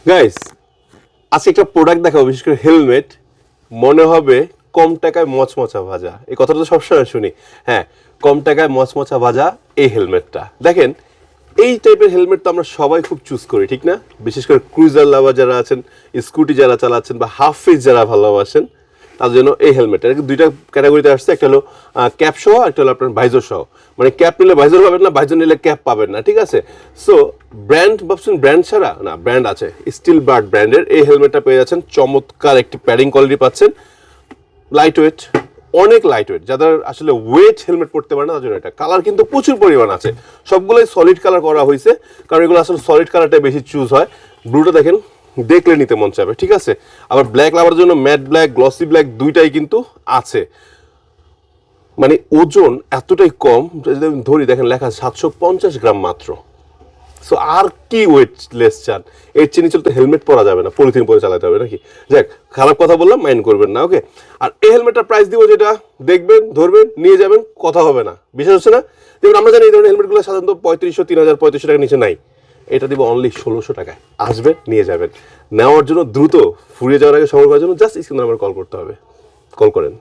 Guys, আজকে একটা product দেখাবো, বিশেষ করে হেলমেট। মনে হবে কম টাকায় মচমচা ভাজা, এই কথাটা তো সবসময় শুনি। হ্যাঁ, কম টাকায় মচমচা ভাজা এই হেলমেটটা দেখেন। এই টাইপের হেলমেট তো আমরা সবাই খুব চুজ করি, ঠিক না? বিশেষ করে ক্রুজার লাভার যারা আছেন, স্কুটি যারা চালাচ্ছেন বা হাফ ফেজ যারা ভালোবাসেন, তার জন্য এই হেলমেট দুইটা ক্যাটাগরিতে আসছে। একটা হলো ক্যাপ সহ, একটা হলো আপনার ভাইজর সহ। মানে ক্যাপ নিলে ভাইজর পাবেন না, ভাইজর নিলে ক্যাপ পাবেন না, ঠিক আছে? সো ব্র্যান্ড ভাবছেন, ব্র্যান্ড ছাড়া না, ব্র্যান্ড আছে। স্টিল বার্ড ব্র্যান্ডের এই হেলমেটটা পেয়ে যাচ্ছেন। চমৎকার একটি প্যাডিং কোয়ালিটি পাচ্ছেন, লাইট ওয়েট, অনেক লাইট ওয়েট। যাদের আসলে ওয়েট হেলমেট পড়তে পারে না তার জন্য এটা। কালার কিন্তু প্রচুর পরিমাণ আছে, সবগুলোই সলিড কালার করা হয়েছে, কারণ এগুলো আসলে সলিড কালারটাই বেশি চুজ হয়। ব্লুটা দেখেন, দেখলে নিতে মন চাবে, ঠিক আছে? আবার ব্ল্যাক লাভার জন্য ম্যাট ব্ল্যাক, গ্লসি ব্ল্যাক দুইটাই কিন্তু আছে। মানে ওজন এতটাই কম, যদি আমি ধরি দেখেন লেখা 750 গ্রাম মাত্র। সো আর কি ওয়েট লেস চান? এর চেয়ে নিচে তো হেলমেট পরা যাবে না, পলিথিন পরে চালাতে হবে নাকি? যাক, খারাপ কথা বললাম, মাইন্ড করবেন না, ওকে? আর এই হেলমেটটার প্রাইস দিব যেটা, দেখবেন, ধরবেন, নিয়ে যাবেন, কথা হবে না। বিশ্বাস হচ্ছে না? যেমন আমরা জানি এই ধরনের হেলমেটগুলো সাধারণত 3500, 3000, 3500 টাকার নিচে নাই। এটা দিব অনলি 1600 টাকায়। আসবেন, নিয়ে যাবেন। নেওয়ার জন্য দ্রুত, ফুরিয়ে যাওয়ার আগে সংগ্রহ করার জন্য জাস্ট স্ক্রিন নাম্বার কল করতে হবে। কল করেন।